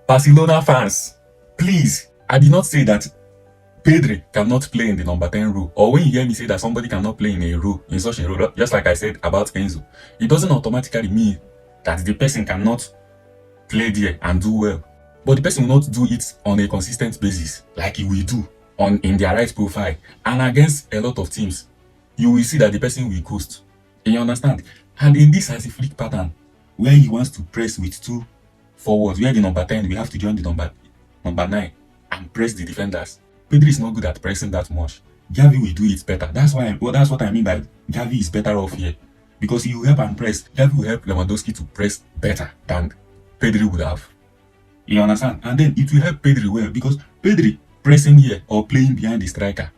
Barcelona fans, please, I did not say that Pedri cannot play in the number 10 role. Or when you hear me say that somebody cannot play in a role, in such a role, just like I said about Enzo, it doesn't automatically mean that the person cannot play there and do well. But the person will not do it on a consistent basis like he will do in their right profile. And against a lot of teams, you will see that the person will coast. You understand? And in this as a flick pattern, where he wants to press with two forwards, where the number 10 we have to join the number 9 and press the defenders. Pedri is not good at pressing that much. Gavi will do it better. That's what I mean by Gavi is better off here. Because he will help and press. Gavi will help Lewandowski to press better than Pedri would have. You understand? And then it will help Pedri well because Pedri pressing here or playing behind the striker.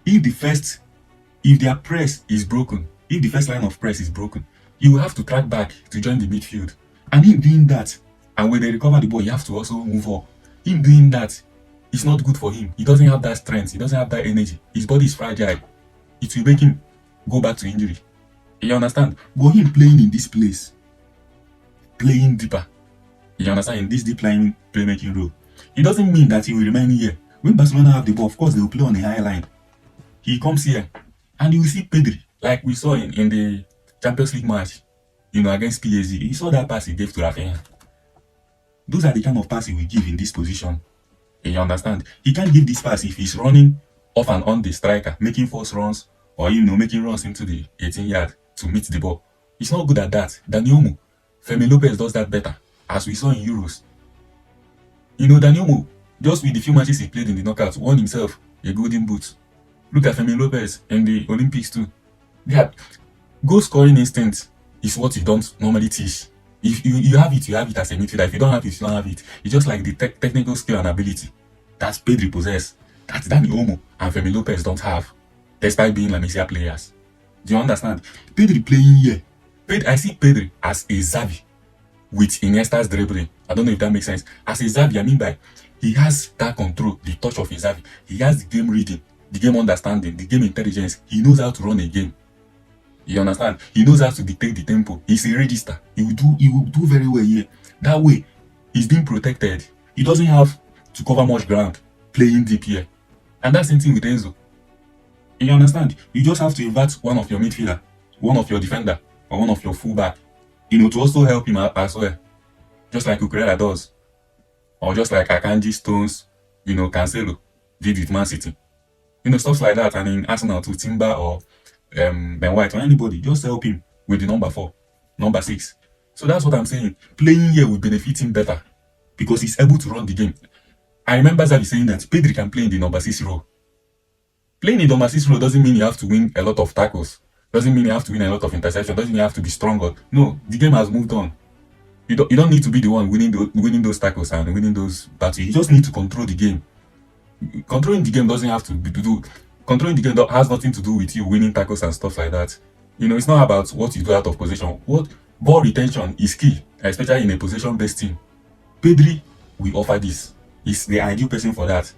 If their press is broken, if the first line of press is broken, you will have to track back to join the midfield. And him doing that, and when they recover the ball, you have to also move up. Him doing that, it's not good for him. He doesn't have that strength. He doesn't have that energy. His body is fragile. It will make him go back to injury. You understand? But him playing in this place, playing deeper, you understand, in this deep line playmaking role, it doesn't mean that he will remain here. When Barcelona have the ball, of course, they will play on a high line. He comes here, and you will see Pedri, like we saw in the Champions League match, against PSG. You saw that pass he gave to Rafinha. Those are the kind of pass he will give in this position. You understand? He can't give this pass if he's running off and on the striker, making false runs, or making runs into the 18-yard to meet the ball. He's not good at that. Dani, Fermin Lopez does that better, as we saw in Euros. Dani, just with the few matches he played in the knockouts, won himself a golden boot. Look at Fermin Lopez in the Olympics too. Yeah, goal scoring instinct is what you don't normally teach. If you have it, you have it as a midfielder. If you don't have it, you don't have it. It's just like the technical skill and ability that Pedri possesses, that Dani Olmo and Fermin Lopez don't have, despite being La Masia players. Do you understand? Pedri playing here. I see Pedri as a Xavi with Iniesta's dribbling. I don't know if that makes sense. As a Xavi, I mean by he has that control, the touch of a Xavi. He has the game reading, the game understanding, the game intelligence. He knows how to run a game. You understand? He knows how to dictate the tempo. He's a register. He will do very well here. That way, he's being protected. He doesn't have to cover much ground playing deep here. And that's the same thing with Enzo. You understand? You just have to invert one of your midfielder, one of your defender, or one of your fullback, to also help him out as well. Just like Ukrela does. Or just like Akanji, Stones, Cancelo did with Man City. Stuff like that. And in Arsenal too, Timber or Ben White or anybody, just help him with the number 4, number 6. So that's what I'm saying. Playing here will benefit him better because he's able to run the game. I remember Xavi saying that Pedri can play in the number 6 role. Playing in the number 6 role doesn't mean you have to win a lot of tackles. Doesn't mean you have to win a lot of interceptions. Doesn't mean you have to be stronger. No, the game has moved on. You don't need to be the one winning those tackles and winning those battles. You just need to control the game. Controlling the game doesn't have to do. Controlling the game has nothing to do with you winning tackles and stuff like that. It's not about what you do out of position. What ball retention is key, especially in a possession-based team. Pedri will offer this. He's the ideal person for that.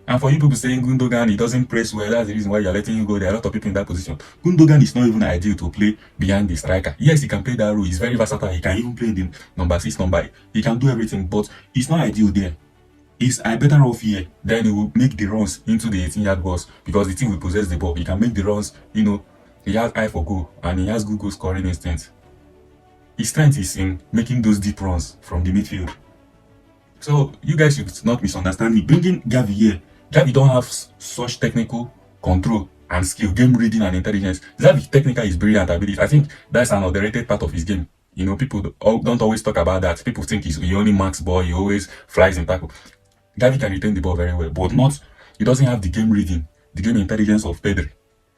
And for you people saying Gundogan, he doesn't press well, that's the reason why you're letting him go. There are a lot of people in that position. Gundogan is not even ideal to play behind the striker. Yes, he can play that role. He's very versatile. He can even play the number 6 number. He can do everything, but he's not ideal there. He's better off here. Then he will make the runs into the 18-yard box because the team will possess the ball. He can make the runs, he has eye for goal and he has good goal scoring instinct. His strength is in making those deep runs from the midfield. So you guys should not misunderstand me. Bringing Gavi here, Gavi don't have such technical control and skill, game reading and intelligence. Gavi technical is brilliant ability. I think that's an underrated part of his game. People don't always talk about that. People think he only marks ball, he always flies in tackle. Gavi can retain the ball very well, but he doesn't have the game reading, the game intelligence of Pedri.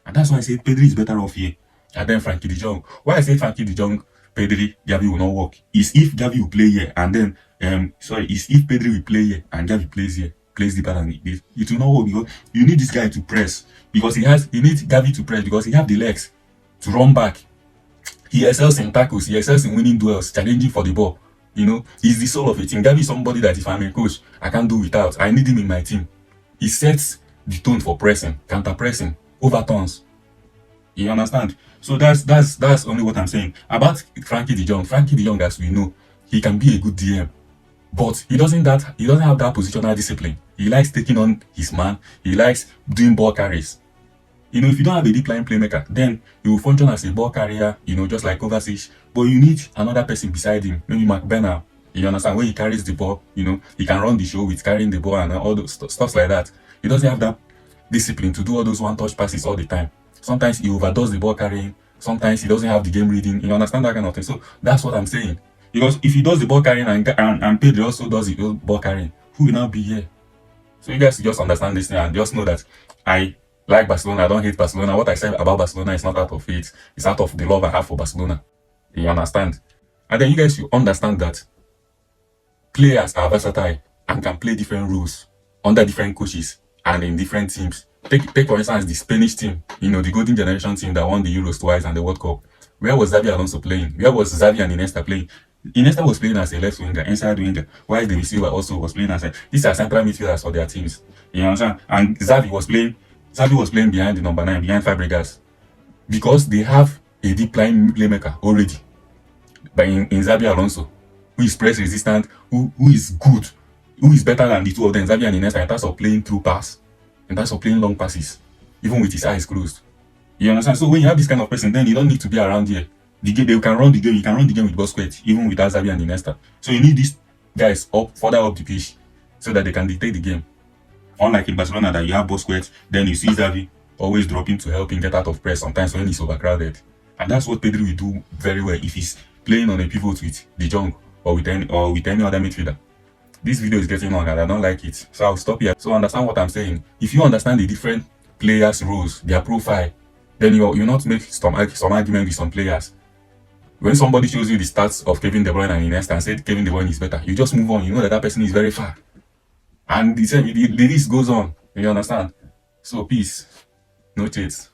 And that's why I say Pedri is better off here. And then Frankie de Jong. Why I say Frankie de Jong, Pedri, Gavi will not work is if Gavi will play here and then is if Pedri will play here and Gavi plays here, plays deeper than it. It will not work because you need this guy to press because he needs Gavi to press because he has the legs to run back. He excels in tackles, he excels in winning duels, challenging for the ball. He's the soul of a team. Gavi is somebody that if I'm a coach, I can't do without. I need him in my team. He sets the tone for pressing, counter pressing, overturns. You understand? So that's only what I'm saying about Frankie de Jong. Frankie de Jong, as we know, he can be a good DM, But he doesn't have that positional discipline. He likes taking on his man. He likes doing ball carries. You know, if you don't have a deep line playmaker, then he will function as a ball carrier, you know, just like Kovacic. But you need another person beside him, maybe McBenna. You understand? When he carries the ball, you know, he can run the show with carrying the ball and all those stuff like that. He doesn't have that discipline to do all those one-touch passes all the time. Sometimes he overdoes the ball carrying. Sometimes he doesn't have the game reading. You understand that kind of thing? So that's what I'm saying. Because if he does the ball carrying and Pedri also does the ball carrying, who will now be here? So you guys just understand this thing and just know that I like Barcelona. I don't hate Barcelona. What I said about Barcelona is not out of hate. It's out of the love I have for Barcelona. You understand? And then you guys should understand that players are versatile and can play different roles under different coaches and in different teams. Take for instance the Spanish team, you know, the golden generation team that won the Euros twice and the World Cup. Where was Xavi Alonso playing? Where was Xavi and Iniesta playing? Iniesta was playing as a left winger, inside winger, while David Silva also was playing as a... These are central midfielders for their teams. You understand? And Xavi was playing behind the number 9, behind Fabregas. Because they have a deep line playmaker already. But in Xavi Alonso, who is press resistant, who is good, who is better than the two of them, Xavi and Iniesta, in terms of playing through pass, in terms of playing long passes, even with his eyes closed. You understand? So when you have this kind of person, then you don't need to be around here. The game, they can run the game. You can run the game with Busquets, even without Xavi and Iniesta. So you need these guys further up the pitch, so that they can dictate the game. Unlike in Barcelona, that you have Busquets, then you see Xavi always dropping to help him get out of press sometimes when he's overcrowded. And that's what Pedri will do very well if he's playing on a pivot with the Jong or with any other midfielder. This video is getting long and I don't like it, so I'll stop here. So understand what I'm saying. If you understand the different players' roles, their profile, then you not make some argument with some players. When somebody shows you the stats of Kevin De Bruyne and Iniesta and said Kevin De Bruyne is better, you just move on. You know that person is very far. And the list goes on. You understand? So peace. No chase.